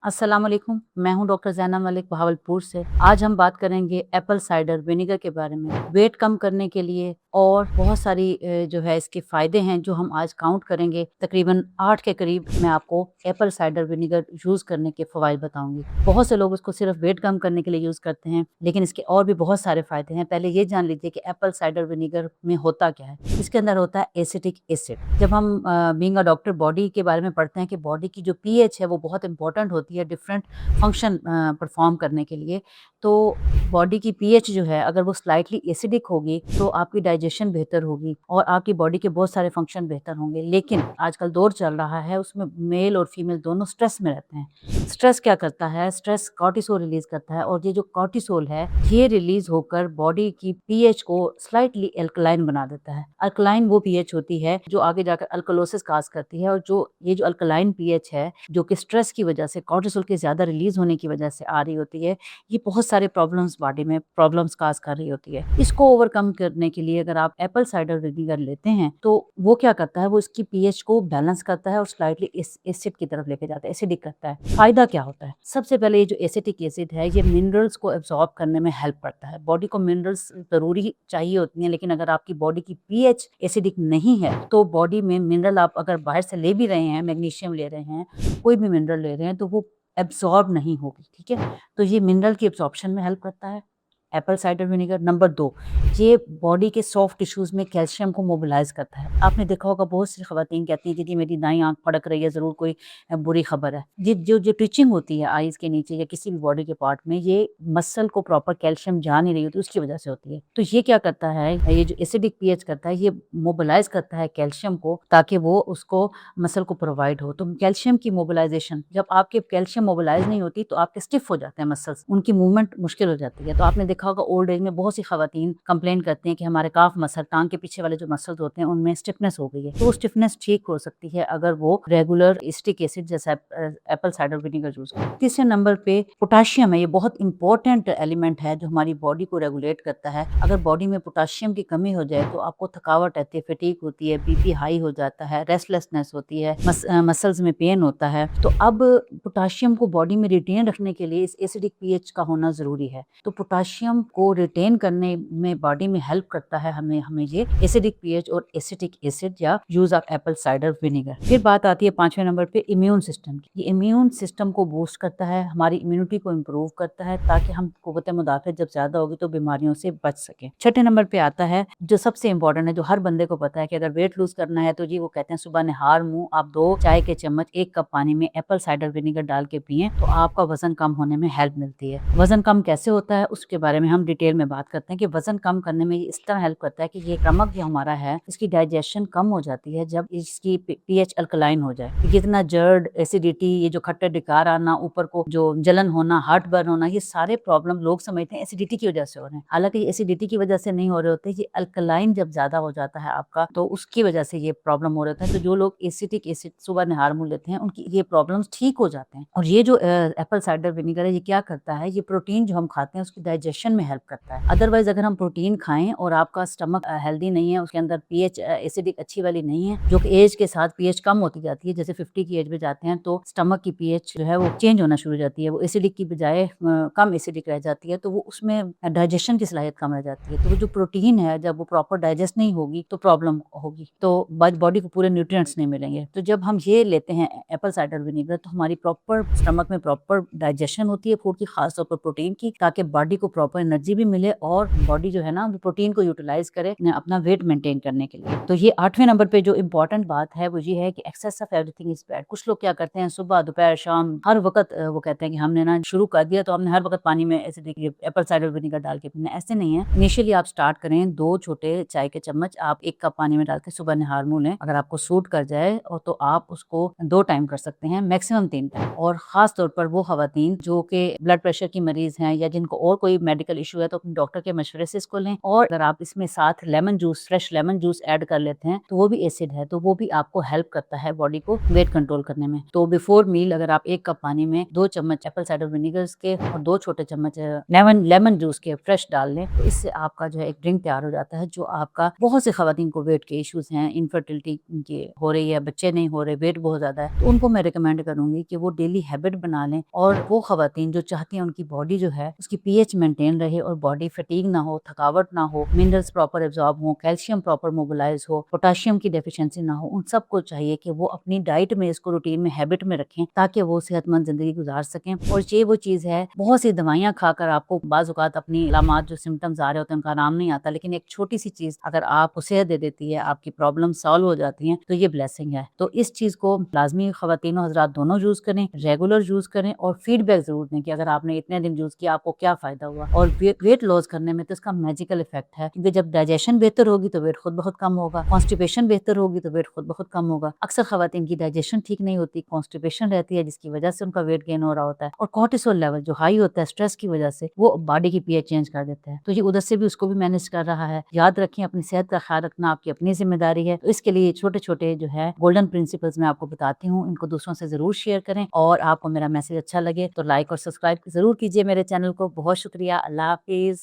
अस्सलाम वालेकुम। मैं हूं डॉक्टर ज़ैना मलिक बहावलपुर से। आज हम बात करेंगे एप्पल साइडर विनेगर के बारे में। वेट कम करने के लिए और बहुत सारी जो है इसके फ़ायदे हैं जो हम आज काउंट करेंगे। तकरीबन 8 के करीब मैं आपको एप्पल साइडर विनेगर यूज़ करने के फ़वाइद बताऊंगी। बहुत से लोग उसको सिर्फ वेट कम करने के लिए यूज़ करते हैं, लेकिन इसके और भी बहुत सारे फ़ायदे हैं। पहले ये जान लीजिए कि एप्पल साइडर विनेगर में होता क्या है। इसके अंदर होता है एसिटिक एसिड। जब हम बीइंग अ डॉक्टर बॉडी के बारे में पढ़ते हैं कि बॉडी की जो पीएच है वो बहुत इंपॉर्टेंट होती है डिफरेंट फंक्शन परफॉर्म करने के लिए। तो बॉडी की पीएच जो है अगर वो स्लाइटली एसिडिक होगी तो आपकी डाइजेशन बेहतर होगी और आपकी बॉडी के बहुत सारे फंक्शन बेहतर होंगे। लेकिन आजकल दौर चल रहा है उसमें मेल और फीमेल दोनों स्ट्रेस में रहते हैं। स्ट्रेस क्या करता है? स्ट्रेस कॉर्टिसोल रिलीज करता है और ये जो कॉर्टिसोल है ये रिलीज होकर बॉडी की पीएच को स्लाइटली अल्कलाइन बना देता है। अल्कलाइन वो पीएच होती है जो आगे जाकर अल्कलोसिस काज करती है और जो अल्कलाइन पीएच है जो कि स्ट्रेस की वजह से कॉर्टिसोल के ज्यादा रिलीज होने की वजह से आ रही होती है, ये बहुत सारे प्रॉब्लम्स बॉडी में प्रॉब्लम्स काज कर रही होती है। इसको ओवरकम करने के लिए अगर आप एप्पल साइडर विनेगर लेते हैं तो वो क्या करता है, वो इसकी पीएच को बैलेंस करता है और स्लाइटली एसिड की तरफ लेके जाता है, एसिडिक करता है। फायदा क्या होता है? सबसे पहले ये जो एसिटिक एसिड है ये मिनरल्स को एब्जॉर्ब करने में हेल्प करता है। बॉडी को मिनरल्स जरूरी चाहिए होती हैं, लेकिन अगर आपकी बॉडी की पीएच एसिडिक नहीं है तो बॉडी में मिनरल आप अगर बाहर से ले भी रहे हैं, मैग्नीशियम ले रहे हैं, कोई भी मिनरल ले रहे हैं, तो वो एब्जॉर्ब नहीं होगी। ठीक है, तो ये मिनरल की एब्जॉर्प्शन में हेल्प करता है एप्पल साइडर विनेगर। नंबर 2, ये बॉडी के सॉफ्ट टिश्यूज में कैल्शियम को मोबिलाइज करता है। आपने देखा होगा बहुत सी खवातीन कहती हैं कि जी मेरी दाईं आंख फड़क रही है, जरूर कोई बुरी खबर है। ये जो टिचिंग होती है आईज के नीचे या किसी भी बॉडी के पार्ट में, ये मसल को प्रॉपर कैल्शियम जा नहीं रही होती, उसकी वजह से होती है। तो ये क्या करता है, ये जो एसिडिक पीएच करता है ये मोबिलाइज करता है कैल्शियम को ताकि वो उसको मसल को प्रोवाइड हो। तो कैल्शियम की मोबिलाइजेशन, जब आपके कैल्शियम मोबिलाइज नहीं होती तो आपके स्टिफ हो जाते हैं मसल्स, उनकी मूवमेंट मुश्किल हो जाती है। तो आपने देखा होगा ओल्ड एज में बहुत सी खवातीन कंप्लेन करती हैं कि हमारे काफ मसल, टांग के पीछे वाले जो मसल्स होते हैं उनमें स्टिफनेस हो गई है। तो वो स्टिफनेस ठीक हो सकती है अगर वो रेगुलर एसिटिक एसिड जैसा एप्पल साइडर विनेगर यूज करें। तीसरे नंबर पे पोटाशियम है। ये बहुत इंपॉर्टेंट एलिमेंट है जो हमारी बॉडी को रेगुलेट करता है। अगर बॉडी में पोटाशियम की कमी हो जाए तो आपको थकावट रहती है, फटीग होती है, बीपी हाई हो जाता है, रेस्टलेसनेस होती है, मसल्स में पेन होता है। तो अब पोटाशियम को बॉडी में रिटेन रखने के लिए इस एसिडिक पीएच का होना जरूरी है। तो पोटाशियम को रिटेन करने में बॉडी में हेल्प करता है हमें ये एसिडिक पीएच और एसिटिक एसिड या use of Apple cider vinegar. फिर बात आती है 5वें नंबर पे इम्यून सिस्टम की। ये इम्यून सिस्टम को बूस्ट करता है, हमारी इम्यूनिटी को इम्प्रूव करता है ताकि हम कुव्वत मुदाफियत जब ज्यादा होगी तो बीमारियों से बच सके। 6ठे नंबर पे आता है जो सबसे इंपॉर्टेंट है, जो हर बंदे को पता है कि अगर वेट लूज करना है तो जी वो कहते हैं सुबह निहार मुंह आप 2 चाय के चम्मच 1 कप पानी में एप्पल साइडर विनेगर डाल के पिए तो आपका वजन कम होने में हेल्प मिलती है। वजन कम कैसे होता है उसके बारे में हम डिटेल में बात करते हैं कि वजन कम करने में इस तरह हेल्प करता है कि ये स्टमक जो हमारा है इसकी डाइजेशन कम हो जाती है जब इसकी पीएच अल्कलाइन हो जाए। कितना जर्ड, एसिडिटी, ये जो खट्टे डिकार आना, ऊपर को जो जलन होना, हार्ट बर्न होना, ये सारे प्रॉब्लम लोग समझते हैं एसिडिटी की वजह से हो रहे हैं। हालांकि एसिडिटी की वजह से नहीं हो रहे होते, ये अल्कलाइन जब ज्यादा हो जाता है आपका तो उसकी वजह से ये प्रॉब्लम हो रहा है। तो जो लोग एसिटिक एसिड सुबह निहार मुंह लेते हैं उनकी ये प्रॉब्लम्स ठीक हो जाते हैं। और ये जो एप्पल साइडर विनेगर है ये क्या करता है, ये प्रोटीन जो हम खाते हैं उसकी डाइजेशन में हेल्प करता है। अदरवाइज अगर हम प्रोटीन खाएं और आपका स्टमक हेल्दी नहीं है, उसके अंदर पीएच एसिडिक अच्छी वाली नहीं है, जो कि एज के साथ पीएच कम होती जाती है, जैसे 50 की एज में जाते हैं तो स्टमक की पीएच जो है वो चेंज होना शुरू हो जाती है, वो एसिडिक की बजाय कम एसिडिक रह जाती है, तो वो उसमें डाइजेशन की सलाहियत कम रह जाती है। तो वो जो प्रोटीन है जब वो प्रॉपर डाइजेस्ट नहीं होगी तो प्रॉब्लम होगी, तो बॉडी को पूरे न्यूट्रिएंट्स नहीं मिलेंगे। तो जब हम ये लेते हैं एप्पल साइडर विनेगर तो हमारी प्रॉपर स्टमक में प्रॉपर डाइजेशन होती है फूड की, खासतौर पर प्रोटीन की, ताकि बॉडी को प्रॉपर एनर्जी भी मिले और बॉडी जो है ना प्रोटीन को यूटिलाइज करे अपना वेट मेंटेन करने के लिए। तो ये 8वें नंबर पे जो इम्पोर्टेंट बात है वो ये है कि excess of everything is bad. कुछ लोग क्या करते हैं सुबह दोपहर शाम हर वक्त वो कहते हैं कि हमने ना शुरू कर दिया तो हमने हर वक्त पानी में ऐसे देखिए एप्पल साइडर विनेगर डाल के पीना। ऐसे नहीं है। इनिशियली आप स्टार्ट करें 2 छोटे चाय के चम्मच आप 1 कप पानी में डाल के सुबह निहार मुंह लें। अगर आपको सूट कर जाए और तो आप उसको 2 टाइम कर सकते हैं, मैक्सिमम 3 टाइम। और खास तौर पर वो खवातीन जो कि ब्लड प्रेशर की मरीज हैं या जिनको और कोई मेडिकल سرवाइकल इशू है तो अपने डॉक्टर के मशवरे से इसको लें। और अगर आप इसमें साथ lemon juice, fresh lemon juice add कर लेते हैं तो वो भी एसिड है, तो वो भी आपको हेल्प करता है बॉडी को वेट कंट्रोल करने में। तो बिफोर मील अगर आप 1 कप पानी में 2 चम्मच एप्पल साइडर विनेगर्स के और 2 छोटे चम्मच लेमन जूस के फ्रेश डाल लें तो इससे आपका जो है एक ड्रिंक तैयार हो जाता है, जो आपका बहुत से खवातीन को वेट के इश्यूज हैं, इनफर्टिलिटी की हो रही है, बच्चे नहीं हो रहे, वेट बहुत ज्यादा है, तो उनको मैं रिकमेंड करूंगी कि वो डेली हैबिट बना लें। और वो खवातीन जो चाहती हैं उनकी बॉडी जो है उसकी पीएच मेंटेन रहे और बॉडी फटीग ना हो, थकावट ना हो, मिनरल्स प्रॉपर एब्जॉर्ब हो, कैल्शियम प्रॉपर मोबिलाइज हो, पोटाशियम की डेफिशिएंसी ना हो, उन सबको चाहिए कि वो अपनी डाइट में इसको रूटीन में हैबिट में रखें ताकि वो सेहतमंद जिंदगी गुजार सकें। और ये वो चीज है, बहुत सी दवाइयां खाकर आपको बाज़ औक़ात अपनी अलामात जो सिम्टम्स आ रहे होते हैं उनका आराम नहीं आता, लेकिन एक छोटी सी चीज अगर आपको सेहत दे देती है, आपकी प्रॉब्लम सॉल्व हो जाती है, तो ये ब्लेसिंग है। तो इस चीज को लाजमी खवातीन और हजरात दोनों यूज करें, रेगुलर यूज करें और फीडबैक जरूर दें कि अगर आपने इतने दिन यूज किया आपको क्या फायदा हुआ। और वेट लॉस करने में तो इसका मैजिकल इफेक्ट है, क्योंकि जब डाइजेशन बेहतर होगी तो वेट खुद बहुत कम होगा, कॉन्स्टिपेशन बेहतर होगी तो वेट खुद बहुत कम होगा। अक्सर खवातीन की डाइजेशन ठीक नहीं होती, कॉन्स्टिपेशन रहती है, जिसकी वजह से उनका वेट गेन हो रहा होता है। और कॉर्टिसोल लेवल जो हाई होता है स्ट्रेस की वजह से, वो बॉडी की पीएच चेंज कर देता है, तो ये उधर से भी उसको भी मैनेज कर रहा है। याद रखें, अपनी सेहत का ख्याल रखना आपकी अपनी जिम्मेदारी है। तो इसके लिए छोटे छोटे जो है गोल्डन प्रिंसिपल्स मैं आपको बताती हूँ, इनको दूसरों से जरूर शेयर करें। और आपको मेरा मैसेज अच्छा लगे तो लाइक और सब्सक्राइब जरूर कीजिए मेरे चैनल को। बहुत शुक्रिया। अल्लाह हाफिज।